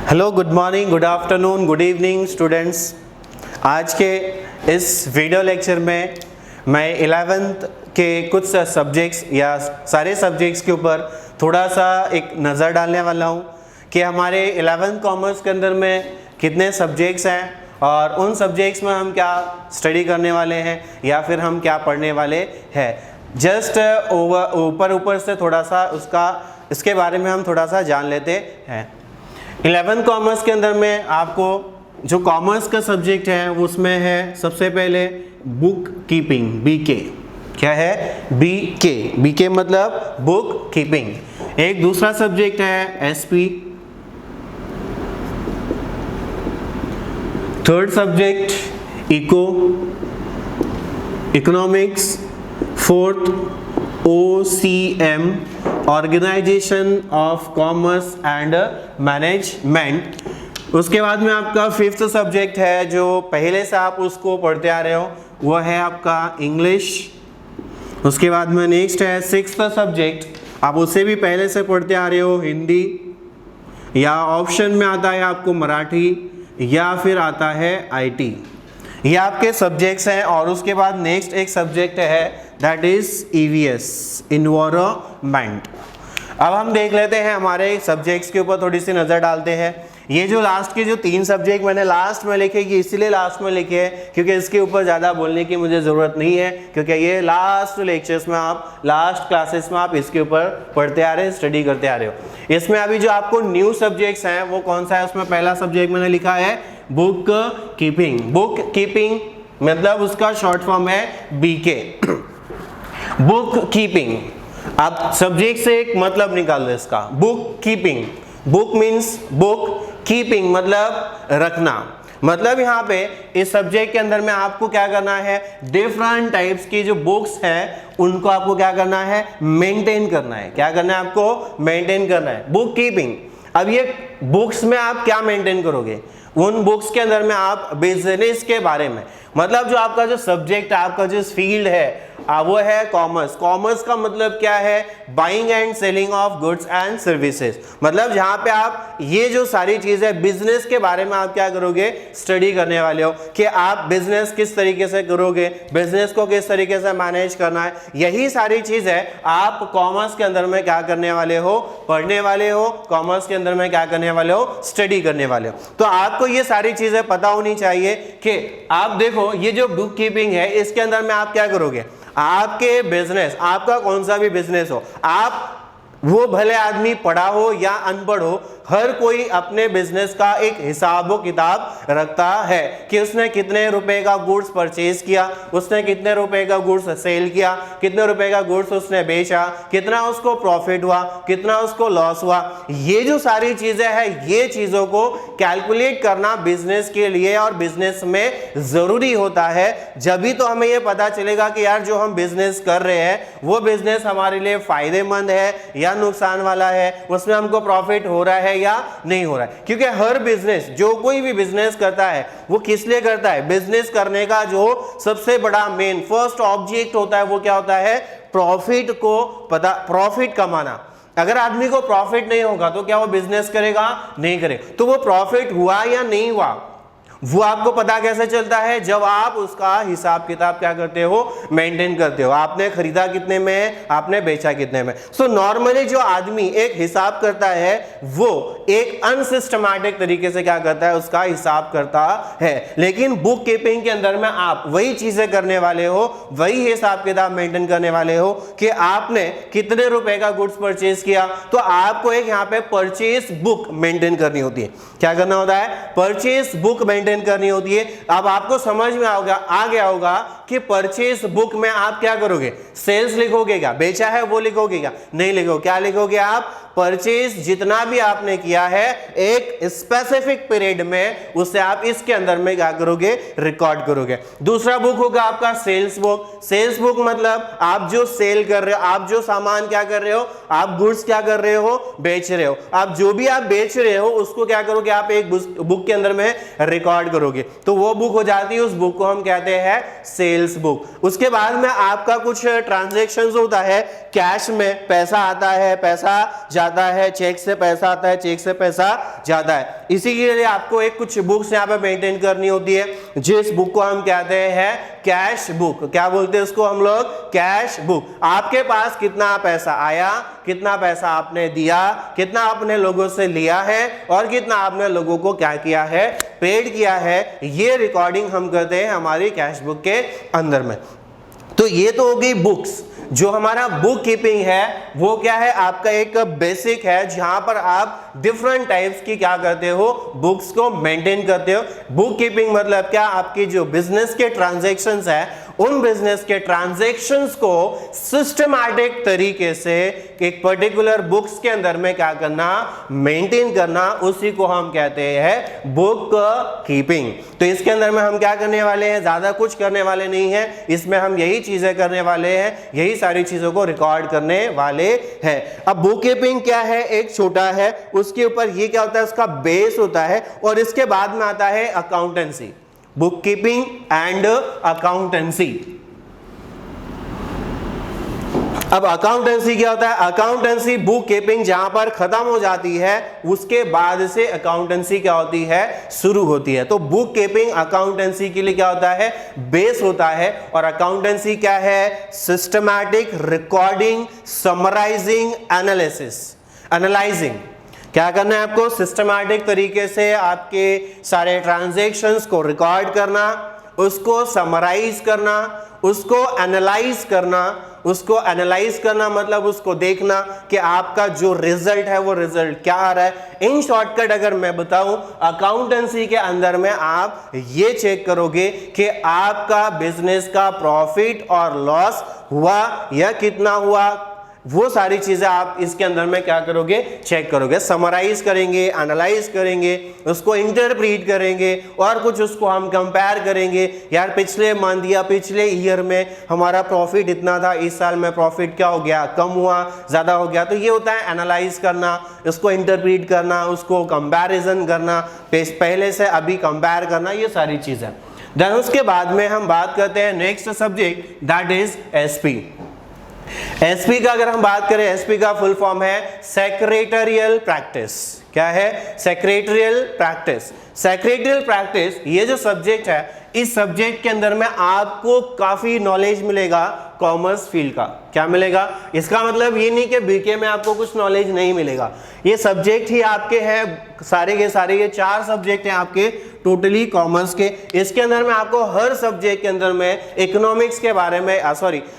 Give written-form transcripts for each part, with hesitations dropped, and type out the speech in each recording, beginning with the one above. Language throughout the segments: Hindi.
Hello, good morning, good afternoon, good evening students. आज के इस वीडियो लेक्चर में मैं 11th के कुछ सब्जेक्ट्स या सारे सब्जेक्ट्स के ऊपर थोड़ा सा एक नज़र डालने वाला हूँ कि हमारे 11th कॉमर्स के अंदर में कितने सब्जेक्ट्स हैं और उन सब्जेक्ट्स में हम क्या स्टडी करने वाले हैं या फिर हम क्या पढ़ने वाले हैं। जस्ट ऊपर से थोड़ा सा इसके बारे में हम थोड़ा सा जान लेते हैं। 11th कॉमर्स के अंदर में आपको जो कॉमर्स का सब्जेक्ट है उसमें है सबसे पहले बुक कीपिंग, बीके। क्या है? बीके मतलब बुक कीपिंग। एक दूसरा सब्जेक्ट है SP. Third subject economics. Fourth OCM, organisation of commerce and management. उसके बाद में आपका फिफ्थ सब्जेक्ट है जो पहले से आप उसको पढ़ते आ रहे हो, वो है आपका इंग्लिश। उसके बाद में नेक्स्ट है सिक्स्थ सब्जेक्ट, आप उसे भी पहले से पढ़ते आ रहे हो, हिंदी। या ऑप्शन में आता है आपको मराठी या फिर आता है आईटी। ये आपके सब्जेक्ट्स हैं। और उसके बाद नेक्स्ट एक सब्जेक्ट है दैट इज ईवीएस, इन्वायरमेंट। अब हम देख लेते हैं हमारे सब्जेक्ट्स के ऊपर, थोड़ी सी नज़र डालते हैं। ये जो लास्ट के जो 3 सब्जेक्ट मैंने लास्ट में लिखे, ये इसीलिए लास्ट में लिखे हैं क्योंकि इसके ऊपर ज़्यादा बोलने की मुझे ज़रूरत नहीं है, क्योंकि ये लास्ट लेक्चर्स में आप, लास्ट क्लासेस में आप इसके ऊपर पढ़ते आ रहे हैं, स्टडी करते आ रहे हो। इसमें अभी जो आपको न्यू सब्जेक्ट्स हैं वो कौन सा है? उसमें पहला सब्जेक्ट मैंने लिखा है बुक कीपिंग। बुक कीपिंग मतलब उसका शॉर्ट फॉर्म है बीके, बुक कीपिंग। आप सब्जेक्ट से एक मतलब निकाल दो इसका, book keeping. Book means book, keeping मतलब रखना। मतलब यहाँ पे इस सब्जेक्ट के अंदर में आपको क्या करना है, डिफरेंट टाइप्स की जो बुक्स हैं उनको आपको क्या करना है, मेंटेन करना है। क्या करना है? आपको मेंटेन करना है, बुक कीपिंग। अब ये बुक्स में आप क्या मेंटेन करोगे? उन बुक्स के अंदर में आप बिजनेस के बारे में, मतलब जो आपका जो सब्जेक्ट, आपका जो फील्ड है वो है कॉमर्स। कॉमर्स का मतलब क्या है? Buying and selling of goods and services. मतलब जहां पे आप ये जो सारी चीजें बिजनेस के बारे में आप क्या करोगे, स्टडी करने वाले हो कि आप बिजनेस किस तरीके से करोगे, बिजनेस को किस तरीके से मैनेज करना है। यही सारी चीजें आप कॉमर्स के अंदर में क्या करने वाले हो, पढ़ने वाले हो। कॉमर्स के अंदर में क्या करने वाले हो, स्टडी करने वाले हो। तो आपको ये सारी चीजें पता होनी चाहिए कि आप देखो ये जो बुक कीपिंग है इसके अंदर में आप क्या करोगे, आपके बिजनेस, आपका कौन सा भी बिजनेस हो, आप वो भले आदमी पढ़ा हो या अनपढ़ हो, हर कोई अपने बिजनेस का एक हिसाब किताब रखता है कि उसने कितने रुपए का गुड्स परचेज किया, उसने कितने रुपए का गुड्स सेल किया, कितने रुपए का गुड्स उसने बेचा, कितना उसको प्रॉफिट हुआ, कितना उसको लॉस हुआ। ये जो सारी चीजें हैं, ये चीजों को कैलकुलेट करना बिजनेस के लिए और बिजनेस में जरूरी होता है। जब तो हमें यह पता चलेगा कि यार जो हम बिजनेस कर रहे हैं वो बिजनेस हमारे लिए फायदेमंद है या नुकसान वाला है, उसमें हमको प्रॉफिट हो रहा है या नहीं हो रहा है। क्योंकि हर बिजनेस, जो कोई भी बिजनेस करता है वो किस लिए करता है? बिजनेस करने का जो सबसे बड़ा मेन फर्स्ट ऑब्जेक्ट होता है वो क्या होता है? प्रॉफिट कमाना। अगर आदमी को प्रॉफिट नहीं होगा तो क्या वो बिजनेस करेगा? नहीं करेगा। तो वो प्रॉफिट हुआ या नहीं हुआ वो आपको पता कैसे चलता है? जब आप उसका हिसाब किताब क्या करते हो, मेंटेन करते हो। आपने खरीदा कितने में, आपने बेचा कितने में। सो नॉर्मली जो आदमी एक हिसाब करता है वो एक अनसिस्टमैटिक तरीके से क्या करता है, उसका हिसाब करता है। लेकिन बुक कीपिंग के अंदर में आप वही चीजें करने वाले हो, वही हिसाब किताब मेंटेन करने वाले हो कि आपने कितने रुपए का गुड्स परचेज किया। तो आपको एक यहाँ पे परचेज बुक मेंटेन करनी होती है। क्या करना होता है? परचेज बुक मेंटेन करनी होती है। अब आपको समझ में आ गया होगा कि परचेज बुक में आप क्या करोगे, सेल्स लिखोगे क्या, बेचा है वो लिखोगे क्या? नहीं लिखोगे। क्या लिखोगे आप? परचेज जितना भी आपने किया है एक स्पेसिफिक पीरियड में, उसे आप इसके अंदर में क्या करोगे, रिकॉर्ड करोगे। दूसरा बुक होगा आपका सेल्स बुक। सेल्स बुक मतलब आप जो सेल कर रहे हो, आप जो सामान क्या कर रहे हो, आप गुड्स क्या कर रहे हो, बेच रहे हो। आप जो भी आप बेच रहे हो उसको क्या करोगे, आप एक बुक के अंदर में रिकॉर्ड करोगे। तो वो बुक हो जाती है, उस बुक को हम कहते हैं सेल्स सेल्स बुक। उसके बाद में आपका कुछ ट्रांजैक्शंस होता है, कैश में पैसा आता है, पैसा जाता है, चेक से पैसा आता है, चेक से पैसा जाता है। इसी के लिए आपको एक कुछ बुक्स यहाँ पे मेंटेन करनी होती है, जिस बुक को हम कहते हैं कैश बुक। क्या बोलते हैं उसको हम लोग? Cash book. आपके पास कितना पैसा आया, कितना पैसा आपने दिया, कितना आपने लोगों से लिया है और कितना आपने लोगों को क्या किया है, पेड किया है, ये रिकॉर्डिंग हम करते हैं हमारी कैश बुक के अंदर में। तो ये तो हो गई बुक्स। जो हमारा बुक कीपिंग है वो क्या है, आपका एक बेसिक है जहां पर आप डिफरेंट टाइप्स की क्या करते हो, बुक्स को मेंटेन करते हो। बुक कीपिंग मतलब क्या, आपकी जो बिजनेस के ट्रांजैक्शंस है उन बिजनेस के ट्रांजैक्शंस को सिस्टमैटिक तरीके से एक पर्टिकुलर बुक्स के अंदर में क्या करना, मेंटेन करना, उसी को हम कहते हैं बुक कीपिंग। तो इसके अंदर में हम क्या करने वाले हैं, ज्यादा कुछ करने वाले नहीं है, इसमें हम यही चीजें करने वाले हैं, यही सारी चीजों को रिकॉर्ड करने वाले हैं। अब बुक कीपिंग क्या है, एक छोटा है, उसके ऊपर ये क्या होता है, उसका बेस होता है, और इसके बाद में आता है accountancy, book keeping and accountancy. अब अकाउंटेंसी क्या होता है, अकाउंटेंसी बुक कीपिंग जहां पर खत्म हो जाती है उसके बाद से अकाउंटेंसी क्या होती है, शुरू होती है। तो बुक कीपिंग अकाउंटेंसी के लिए क्या होता है, बेस होता है। और अकाउंटेंसी क्या है, systematic recording, summarising, analysis, analysing. क्या करना है आपको, सिस्टमैटिक तरीके से आपके सारे ट्रांजैक्शंस को रिकॉर्ड करना, उसको समराइज करना, उसको एनालाइज करना। उसको एनालाइज करना मतलब उसको देखना कि आपका जो रिजल्ट है वो रिजल्ट क्या आ रहा है। इन शॉर्टकट अगर मैं बताऊं, अकाउंटेंसी के अंदर में आप ये चेक करोगे कि आपका बिजनेस का प्रॉफिट और लॉस हुआ या कितना हुआ, वो सारी चीजें आप इसके अंदर में क्या करोगे, चेक करोगे। समराइज करेंगे, एनालाइज करेंगे, उसको इंटरप्रीट करेंगे और कुछ उसको हम कंपेयर करेंगे। यार पिछले मंथ या पिछले ईयर में हमारा प्रॉफिट इतना था, इस साल में प्रॉफिट क्या हो गया, कम हुआ, ज्यादा हो गया। तो ये होता है एनालाइज करना, उसको इंटरप्रीट करना, उसको कंपैरिजन करना, पहले से अभी कंपेयर करना, ये सारी चीजें। देन उसके बाद में हम बात करते हैं next subject, that is SP. SP का अगर हम बात करें, एसपी का फुल फॉर्म है सेक्रेटरियल प्रैक्टिस। क्या है, सेक्रेटरियल प्रैक्टिस। सेक्रेटरियल प्रैक्टिस ये जो सब्जेक्ट है, इस सब्जेक्ट के अंदर में आपको काफी नॉलेज मिलेगा कॉमर्स फील्ड का। क्या मिलेगा, इसका मतलब ये नहीं कि बीके में आपको कुछ नॉलेज नहीं मिलेगा। ये सब्जेक्ट ही आपके हैं सारे के सारे, ये 4 सब्जेक्ट हैं आपके टोटली कॉमर्स के। इसके अंदर में आपको हर सब्जेक्ट के अंदर में इकोनॉमिक्स के बारे में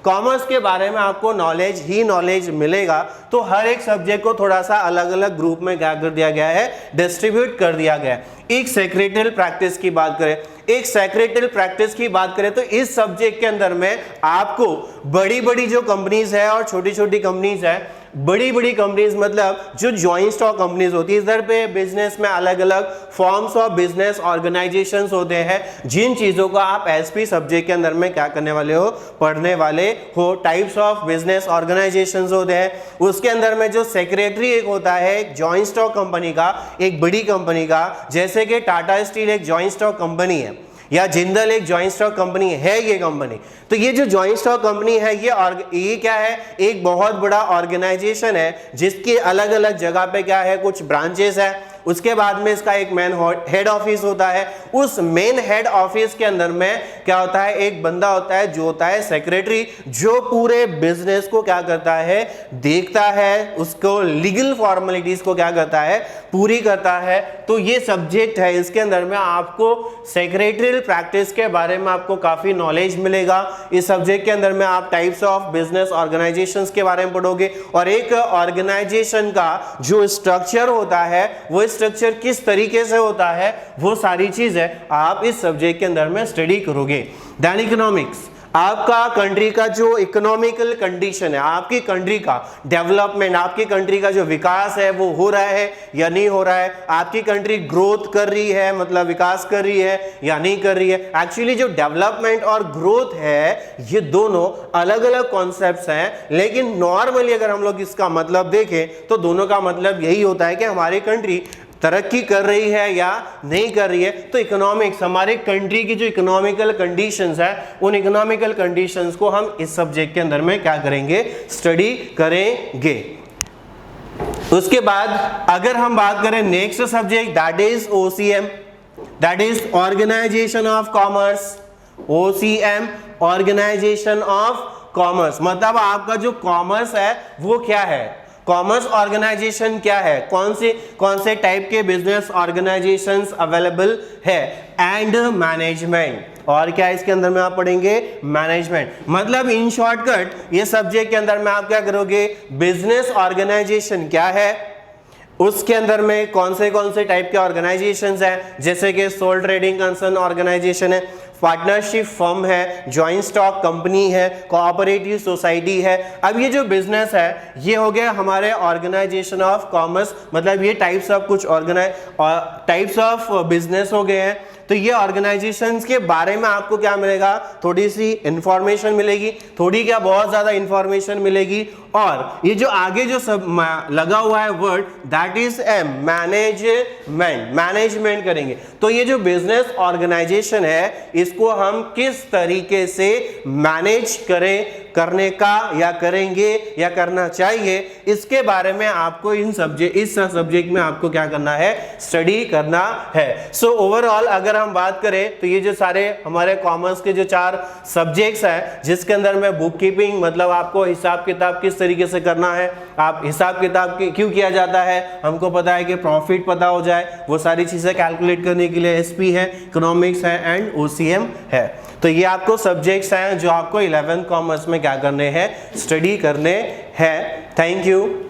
कॉमर्स के बारे में आपको नॉलेज ही नॉलेज मिलेगा। तो हर एक सब्जेक्ट को थोड़ा सा अलग अलग ग्रुप में क्या कर दिया गया है, डिस्ट्रीब्यूट कर दिया गया है। एक सेक्रेटरियल प्रैक्टिस की बात करें, एक सेक्रेटरियल प्रैक्टिस की बात करें तो इस सब्जेक्ट के अंदर में आपको बड़ी बड़ी जो कंपनीज है और छोटी छोटी कंपनीज है, बड़ी बड़ी कंपनीज मतलब जो जॉइंट स्टॉक कंपनीज होती है, इधर पे बिजनेस में अलग अलग फॉर्म्स ऑफ बिजनेस ऑर्गेनाइजेशंस होते हैं, जिन चीजों का आप एसपी सब्जेक्ट के अंदर में क्या करने वाले हो, पढ़ने वाले हो। टाइप्स ऑफ बिजनेस ऑर्गेनाइजेशंस होते हैं, उसके अंदर में जो सेक्रेटरी एक होता है एक जॉइंट स्टॉक कंपनी का, एक बड़ी कंपनी का, जैसे कि टाटा स्टील एक जॉइंट स्टॉक कंपनी है या जिंदल एक जॉइंट स्टॉक कंपनी है। ये कंपनी, तो ये जो जॉइंट स्टॉक कंपनी है ये क्या है, एक बहुत बड़ा ऑर्गेनाइजेशन है जिसके अलग अलग जगह पे क्या है, कुछ ब्रांचेस है। उसके बाद में इसका एक मेन हेड ऑफिस होता है। उस मेन हेड ऑफिस के अंदर में क्या होता है, एक बंदा होता है जो होता है सेक्रेटरी, जो पूरे बिजनेस को क्या करता है, देखता है, उसको लीगल फॉर्मेलिटीज को क्या करता है, पूरी करता है। तो ये सब्जेक्ट है, इसके अंदर में आपको सेक्रेटरियल प्रैक्टिस के बारे में आपको काफी नॉलेज मिलेगा। इस सब्जेक्ट के अंदर में आप टाइप्स ऑफ बिजनेस ऑर्गेनाइजेशंस के बारे में पढ़ोगे और एक ऑर्गेनाइजेशन का जो स्ट्रक्चर होता है, वो स्ट्रक्चर किस तरीके से होता है, वो सारी चीजें आप इस सब्जेक्ट के अंदर में स्टडी करोगे। देन इकोनॉमिक्स, आपका कंट्री का जो इकोनॉमिकल कंडीशन है, आपकी कंट्री का डेवलपमेंट, आपकी कंट्री का जो विकास है वो हो रहा है या नहीं हो रहा है, आपकी कंट्री ग्रोथ कर रही है मतलब विकास कर रही है या नहीं कर रही है। एक्चुअली जो डेवलपमेंट और ग्रोथ है ये दोनों अलग अलग कॉन्सेप्ट्स हैं, लेकिन नॉर्मली अगर हम लोग इसका मतलब देखें तो दोनों का मतलब यही होता है कि हमारी कंट्री तरक्की कर रही है या नहीं कर रही है। तो इकोनॉमिक्स, हमारे कंट्री की जो इकोनॉमिकल कंडीशंस है, उन इकोनॉमिकल कंडीशंस को हम इस सब्जेक्ट के अंदर में क्या करेंगे, स्टडी करेंगे। उसके बाद अगर हम बात करें next subject, that is OCM, that is organisation of commerce. OCM, organisation of commerce, मतलब आपका जो कॉमर्स है वो क्या है, कॉमर्स ऑर्गेनाइजेशन क्या है, कौन से टाइप के बिजनेस ऑर्गेनाइजेशंस अवेलेबल है, एंड मैनेजमेंट, और क्या इसके अंदर में आप पढ़ेंगे, मैनेजमेंट। मतलब इन शॉर्टकट ये सब्जेक्ट के अंदर में आप क्या करोगे, बिजनेस ऑर्गेनाइजेशन क्या है, उसके अंदर में कौन से टाइप के ऑर्गेनाइजेशंस हैं, जैसे कि सोल ट्रेडिंग कंसर्न ऑर्गेनाइजेशन है, पार्टनरशिप फर्म है, जॉइंट स्टॉक कंपनी है, कोऑपरेटिव सोसाइटी है। अब ये जो बिजनेस है ये हो गया हमारे ऑर्गेनाइजेशन ऑफ कॉमर्स, मतलब ये टाइप्स ऑफ बिजनेस हो गए हैं। तो ये ऑर्गेनाइजेशंस के बारे में आपको क्या मिलेगा, थोड़ी सी इंफॉर्मेशन मिलेगी, थोड़ी क्या बहुत ज्यादा इंफॉर्मेशन मिलेगी। और ये जो आगे जो सब लगा हुआ है word, that is M, management, management करेंगे। तो ये जो बिजनेस ऑर्गेनाइजेशन है इसको हम किस तरीके से मैनेज करने का या करेंगे या करना चाहिए, इसके बारे में आपको इस सब्जेक्ट में आपको क्या करना है, स्टडी करना है। सो ओवरऑल अगर हम बात करें तो ये जो सारे हमारे कॉमर्स के जो 4 सब्जेक्ट्स हैं, जिसके अंदर में बुक कीपिंग, मतलब आपको हिसाब किताब किस तरीके से करना है, आप हिसाब किताब क्यों किया जाता है, हमको पता है कि प्रॉफिट पता हो जाए, वो सारी चीजें कैलकुलेट करने के लिए SP है, इकोनॉमिक्स है एंड OCM है। तो ये आपको सब्जेक्ट्स हैं जो आपको 11th कॉमर्स में क्या करने हैं, स्टडी करने हैं। Thank you.